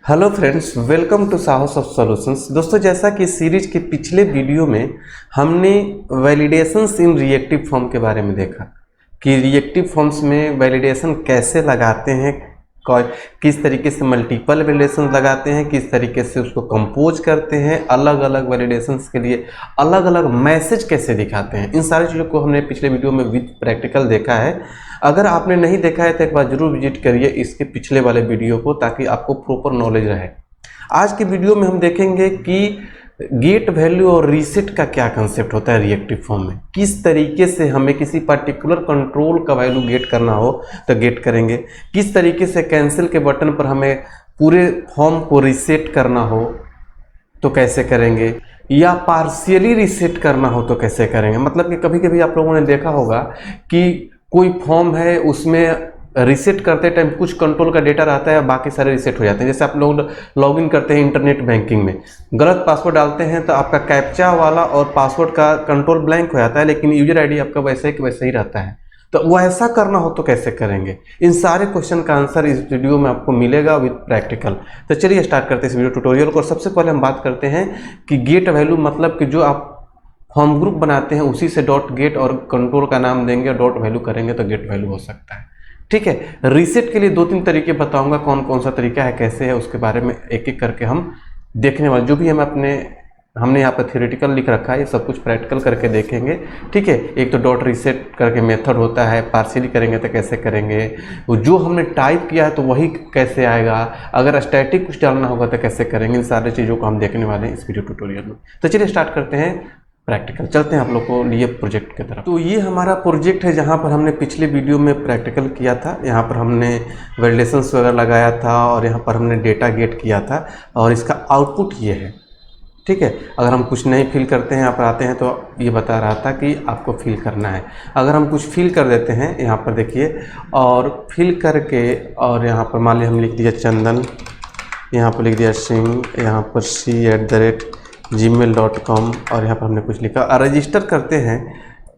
Hello friends, welcome to साहस of solutions. दोस्तों, जैसा कि सीरीज के पिछले वीडियो में हमने वैलिडेशंस इन रिएक्टिव फॉर्म के बारे में देखा कि रिएक्टिव फॉर्म्स में वैलिडेशन कैसे लगाते हैं, किस तरीके से मल्टीपल वैलिडेशन लगाते हैं, किस तरीके से उसको कंपोज करते हैं, अलग अलग वैलिडेशंस के लिए अलग अलग मैसेज कैसे दिखाते हैं। इन सारी चीज़ों को हमने पिछले वीडियो में विद प्रैक्टिकल देखा है। अगर आपने नहीं देखा है तो एक बार जरूर विजिट करिए इसके पिछले वाले वीडियो को, ताकि आपको प्रॉपर नॉलेज रहे। आज के वीडियो में हम देखेंगे कि गेट वैल्यू और रीसेट का क्या कंसेप्ट होता है रिएक्टिव फॉर्म में, किस तरीके से हमें किसी पर्टिकुलर कंट्रोल का वैल्यू गेट करना हो तो गेट करेंगे, किस तरीके से कैंसिल के बटन पर हमें पूरे फॉर्म को रीसेट करना हो तो कैसे करेंगे, या पार्शियली रीसेट करना हो तो कैसे करेंगे। मतलब कि कभी कभी आप लोगों ने देखा होगा कि कोई फॉर्म है, उसमें रीसेट करते टाइम कुछ कंट्रोल का डेटा रहता है, बाकी सारे रीसेट हो जाते हैं। जैसे आप लोग लॉगिन करते हैं इंटरनेट बैंकिंग में, गलत पासवर्ड डालते हैं तो आपका कैप्चा वाला और पासवर्ड का कंट्रोल ब्लैंक हो जाता है, लेकिन यूजर आईडी आपका वैसे ही रहता है। तो वो ऐसा करना हो तो कैसे करेंगे, इन सारे क्वेश्चन का आंसर इस वीडियो में आपको मिलेगा विद प्रैक्टिकल। तो चलिए स्टार्ट करते हैं इस वीडियो ट्यूटोरियल को। सबसे पहले हम बात करते हैं कि गेट वैल्यू मतलब कि जो आप फॉर्म ग्रुप बनाते हैं उसी से डॉट गेट और कंट्रोल का नाम देंगे और डॉट वैल्यू करेंगे तो गेट वैल्यू हो सकता है। ठीक है, रीसेट के लिए दो तीन तरीके बताऊंगा, कौन कौन सा तरीका है, कैसे है, उसके बारे में एक एक करके हम देखने वाले। जो भी हमने यहाँ पर थियोरेटिकल लिख रखा है, ये सब कुछ प्रैक्टिकल करके देखेंगे। ठीक है, एक तो डॉट रीसेट करके मेथड होता है, पार्शियली करेंगे तो कैसे करेंगे, जो हमने टाइप किया है तो वही कैसे आएगा, अगर स्टैटिक कुछ डालना होगा तो कैसे करेंगे, इन सारी चीज़ों को हम देखने वाले हैं इस वीडियो ट्यूटोरियल में। तो चलिए स्टार्ट करते हैं प्रैक्टिकल, चलते हैं आप लोग को लिए प्रोजेक्ट की तरफ। तो ये हमारा प्रोजेक्ट है जहाँ पर हमने पिछले वीडियो में प्रैक्टिकल किया था। यहाँ पर हमने वैलिडेशंस वगैरह लगाया था और यहाँ पर हमने डेटा गेट किया था और इसका आउटपुट ये है। ठीक है, अगर हम कुछ नहीं फिल करते हैं, यहाँ पर आते हैं तो ये बता रहा था कि आपको फिल करना है। अगर हम कुछ फिल कर देते हैं यहाँ पर देखिए, और फिल करके और यहाँ पर मान लिया हम लिख दिया चंदन, यहाँ पर लिख दिया सिंह, यहाँ पर c@gmail.com और यहाँ पर हमने कुछ लिखा और रजिस्टर करते हैं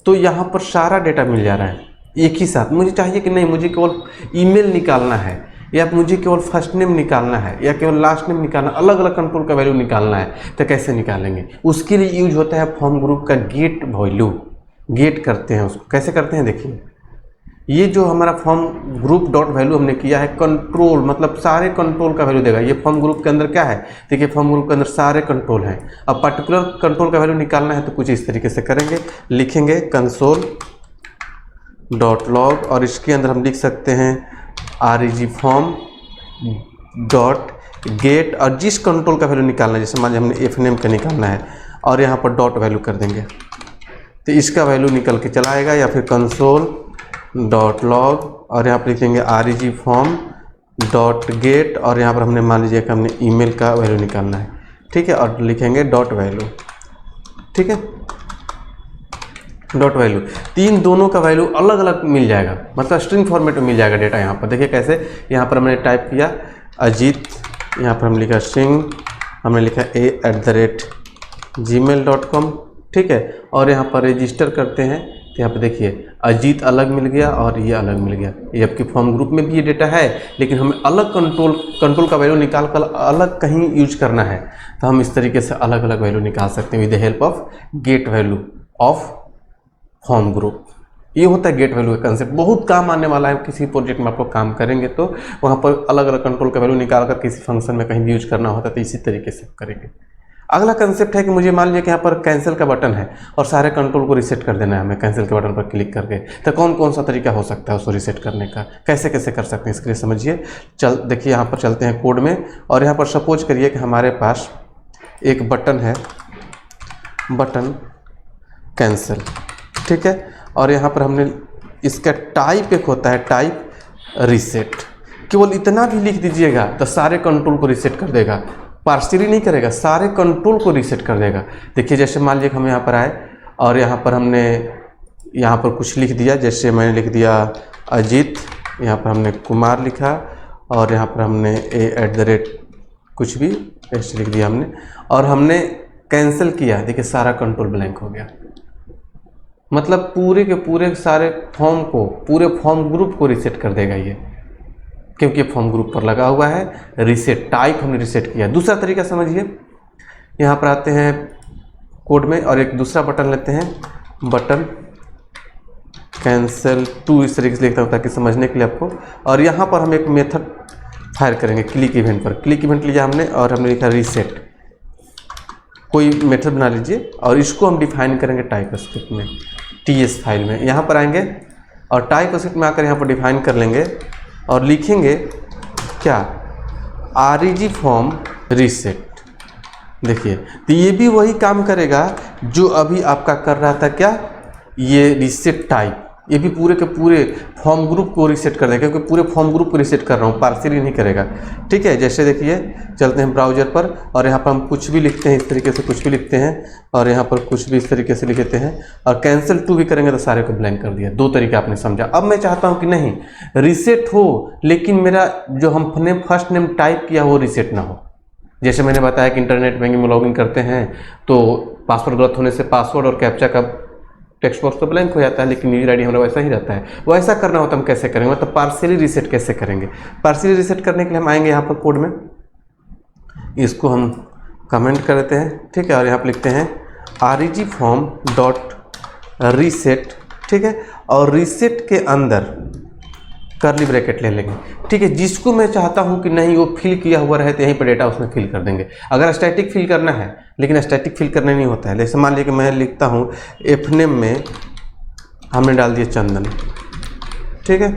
तो यहाँ पर सारा डेटा मिल जा रहा है एक ही साथ। मुझे चाहिए कि नहीं, मुझे केवल ईमेल निकालना है, या मुझे केवल फर्स्ट नेम निकालना है, या केवल लास्ट नेम निकालना, अलग अलग कंट्रोल का वैल्यू निकालना है तो कैसे निकालेंगे। उसके लिए यूज होता है फॉर्म ग्रुप का गेट वैल्यू। गेट करते हैं उसको, कैसे करते हैं देखिए। ये जो हमारा फॉर्म ग्रुप डॉट वैल्यू हमने किया है, कंट्रोल मतलब सारे कंट्रोल का वैल्यू देगा। ये फॉर्म ग्रुप के अंदर क्या है, देखिए फॉर्म ग्रुप के अंदर सारे कंट्रोल हैं। अब पर्टिकुलर कंट्रोल का वैल्यू निकालना है तो कुछ इस तरीके से करेंगे, लिखेंगे कंसोल डॉट लॉग और इसके अंदर हम लिख सकते हैं reg फॉर्म डॉट गेट और जिस कंट्रोल का वैल्यू निकालना है, जैसे मान लीजिए हमने एफ नेम का निकालना है और यहाँ पर डॉट वैल्यू कर देंगे तो इसका वैल्यू निकल के चला आएगा। या फिर कंसोल डॉट लॉग और यहाँ पर लिखेंगे reg फॉर्म डॉट गेट और यहाँ पर हमने मान लीजिए कि हमने ईमेल का वैल्यू निकालना है। ठीक है, और लिखेंगे डॉट वैल्यू। ठीक है, डॉट वैल्यू, तीन दोनों का वैल्यू अलग अलग मिल जाएगा, मतलब स्ट्रिंग फॉर्मेट में मिल जाएगा डेटा। यहाँ पर देखिए कैसे, यहाँ पर हमने टाइप किया अजीत, यहाँ पर हम लिखा सिंह, हमने लिखा a@gmail.com। ठीक है, और यहाँ पर रजिस्टर करते हैं तो यहाँ पर देखिए अजीत अलग मिल गया और ये अलग मिल गया। जबकि फॉर्म ग्रुप में भी ये डेटा है, लेकिन हमें अलग कंट्रोल का वैल्यू निकाल कर अलग कहीं यूज करना है तो हम इस तरीके से अलग अलग वैल्यू निकाल सकते हैं with the help of get value of form group. ये होता है गेट वैल्यू का कंसेप्ट, बहुत काम आने वाला है। किसी प्रोजेक्ट में आपको काम करेंगे तो वहाँ पर अलग अलग कंट्रोल का वैल्यू निकाल कर किसी फंक्शन में कहीं भी यूज करना होता है तो इसी तरीके से करेंगे। अगला कंसेप्ट है कि मुझे मान लिया कि यहाँ पर कैंसिल का बटन है और सारे कंट्रोल को रीसेट कर देना है हमें कैंसिल के बटन पर क्लिक करके। तो कौन कौन सा तरीका हो सकता है उसको रीसेट करने का, कैसे कैसे कर सकते हैं, इसके लिए समझिए। देखिए यहाँ पर चलते हैं कोड में और यहाँ पर सपोज करिए कि हमारे पास एक बटन है, बटन कैंसिल। ठीक है, और यहाँ पर हमने इसका टाइप एक होता है टाइप रीसेट। केवल इतना भी लिख दीजिएगा तो सारे कंट्रोल को रीसेट कर देगा, पार्शियली नहीं करेगा, सारे कंट्रोल को रीसेट कर देगा। देखिए जैसे मान लीजिए हम यहाँ पर आए और यहाँ पर हमने यहाँ पर कुछ लिख दिया, जैसे मैंने लिख दिया अजीत, यहाँ पर हमने कुमार लिखा और यहाँ पर हमने a@ कुछ भी ऐसे लिख दिया हमने और हमने कैंसिल किया। देखिए सारा कंट्रोल ब्लैंक हो गया, मतलब पूरे के पूरे सारे फॉर्म को, पूरे फॉर्म ग्रुप को रीसेट कर देगा ये। क्योंकि फॉर्म ग्रुप पर लगा हुआ है। रीसेट टाइप हमने रीसेट किया। दूसरा तरीका समझिए, यहाँ पर आते हैं कोड में और एक दूसरा बटन लेते हैं, बटन कैंसिल टू, इस तरीके से लिखता हूँ ताकि समझने के लिए आपको। और यहाँ पर हम एक मेथड फायर करेंगे क्लिक इवेंट पर। क्लिक इवेंट लिया हमने और हमने लिखा रीसेट, कोई मेथड बना लीजिए और इसको हम डिफाइन करेंगे टाइप स्क्रिप्ट में, टीएस फाइल में। यहाँ पर आएंगे और टाइप स्क्रिप्ट में आकर यहाँ पर डिफाइन कर लेंगे और लिखेंगे क्या, आरईजी फॉर्म रीसेट। देखिए तो ये भी वही काम करेगा जो अभी आपका कर रहा था, क्या, ये रीसेट टाइप। ये भी पूरे के पूरे फॉर्म ग्रुप को रीसेट कर देगा, क्योंकि पूरे फॉर्म ग्रुप को रीसेट कर रहा हूँ, पार्शियली नहीं करेगा। ठीक है, जैसे देखिए चलते हैं ब्राउज़र पर और यहाँ पर हम कुछ भी लिखते हैं, इस तरीके से कुछ भी लिखते हैं और यहाँ पर कुछ भी इस तरीके से लिखते हैं और कैंसिल टू भी करेंगे तो सारे को ब्लैंक कर दिया। दो तरीका आपने समझा। अब मैं चाहता हूँ कि नहीं रीसेट हो लेकिन मेरा जो हमने फर्स्ट नेम टाइप किया वो रीसेट ना हो। जैसे मैंने बताया कि इंटरनेट बैंकिंग में लॉगिन करते हैं तो पासवर्ड गलत होने से पासवर्ड और कैप्चा का टेक्स्ट बॉक्स तो ब्लैंक हो जाता है, लेकिन यूजर आईडी हमारा वैसा ही रहता है। वो ऐसा करना होता है, हम कैसे करेंगे, मतलब पार्शियली रीसेट कैसे करेंगे। पार्शियली रीसेट करने के लिए हम आएंगे यहाँ पर कोड में, इसको हम कमेंट कर देते हैं। ठीक है, और यहाँ पर लिखते हैं आरईजी फॉर्म डॉट रीसेट। ठीक है, और रीसेट के अंदर कर्ली ब्रैकेट ले लेंगे। ठीक है, जिसको मैं चाहता हूं कि नहीं वो फिल किया हुआ रहे तो यहीं पर डेटा उसमें फिल कर देंगे। अगर स्टैटिक फिल करना है, लेकिन स्टैटिक फिल करना नहीं होता है, जैसे मान लीजिए कि मैं लिखता हूं एफनेम में हमने डाल दिया चंदन। ठीक है,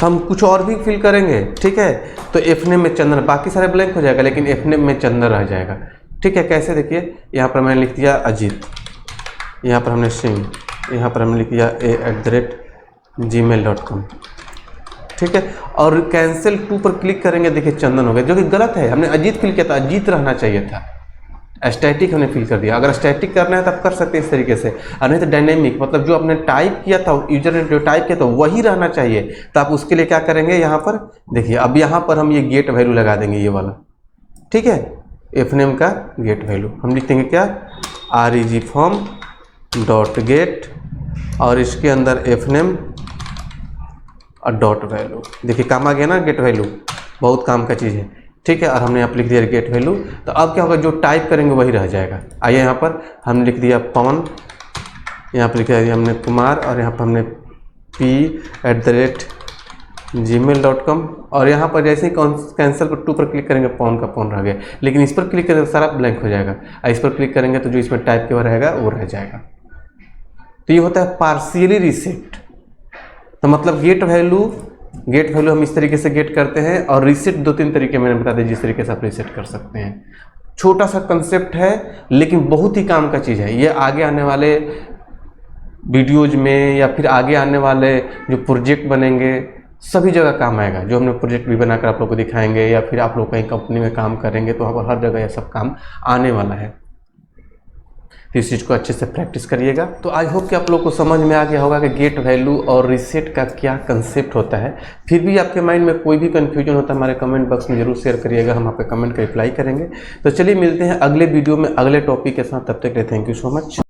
हम कुछ और भी फिल करेंगे। ठीक है, तो एफनेम में चंदन, बाकी सारे ब्लैंक हो जाएगा लेकिन एफनेम में चंदन रह जाएगा। ठीक है, कैसे, देखिए यहाँ पर मैंने लिख दिया अजीत, यहाँ पर हमने सिंह, यहाँ पर हमने लिख दिया a@gmail.com। ठीक है, और कैंसिल टू पर क्लिक करेंगे, देखिए चंदन हो गया, जो कि गलत है। हमने अजीत फिल किया था, अजीत रहना चाहिए था, स्टैटिक हमने फिल कर दिया। अगर स्टैटिक करना है तो आप कर सकते हैं इस तरीके से, और नहीं तो डायनेमिक, मतलब जो आपने टाइप किया था, यूजर ने जो टाइप किया था वही रहना चाहिए। तो आप उसके लिए क्या करेंगे, यहाँ पर देखिए, अब यहाँ पर हम ये गेट वैल्यू लगा देंगे, ये वाला। ठीक है, एफनेम का गेट वैल्यू हम लिख देंगे क्या, आरईजी फॉर्म डॉट गेट और इसके अंदर एफनेम और डॉट वैल्यू। देखिए काम आ गया ना, गेट वैल्यू बहुत काम का चीज़ है। ठीक है, और हमने यहाँ पर लिख दिया गेट वैल्यू। तो अब क्या होगा, जो टाइप करेंगे वही रह जाएगा। आइए यहाँ पर हमने लिख दिया पवन, यहाँ पर लिख दिया हमने कुमार और यहाँ पर हमने p@gmail.com और यहाँ पर जैसे ही कैंसिल पर टू पर क्लिक करेंगे पवन का पवन रह गया, लेकिन इस पर क्लिक करेंगे तो सारा ब्लैंक हो जाएगा। और इस पर क्लिक करेंगे तो जो इसमें टाइप किया हुआ रहेगा वो रह जाएगा। तो ये होता है पार्शियली रीसेट। तो मतलब गेट वैल्यू हम इस तरीके से गेट करते हैं, और रीसेट दो तीन तरीके मैंने बता दिए जिस तरीके से आप रीसेट कर सकते हैं। छोटा सा कंसेप्ट है लेकिन बहुत ही काम का चीज़ है। ये आगे आने वाले वीडियोज में या फिर आगे आने वाले जो प्रोजेक्ट बनेंगे सभी जगह काम आएगा। जो हमने प्रोजेक्ट भी बनाकर आप लोग को दिखाएंगे या फिर आप लोग कहीं कंपनी में काम करेंगे तो वहाँ पर हर जगह ये सब काम आने वाला है। तो इस चीज़ को अच्छे से प्रैक्टिस करिएगा। तो आई होप कि आप लोग को समझ में आ गया होगा कि गेट वैल्यू और रीसेट का क्या कंसेप्ट होता है। फिर भी आपके माइंड में कोई भी कन्फ्यूजन होता है हमारे कमेंट बॉक्स में जरूर शेयर करिएगा, हम आपके कमेंट का रिप्लाई करेंगे। तो चलिए मिलते हैं अगले वीडियो में अगले टॉपिक के साथ, तब तक के लिए थैंक यू सो मच।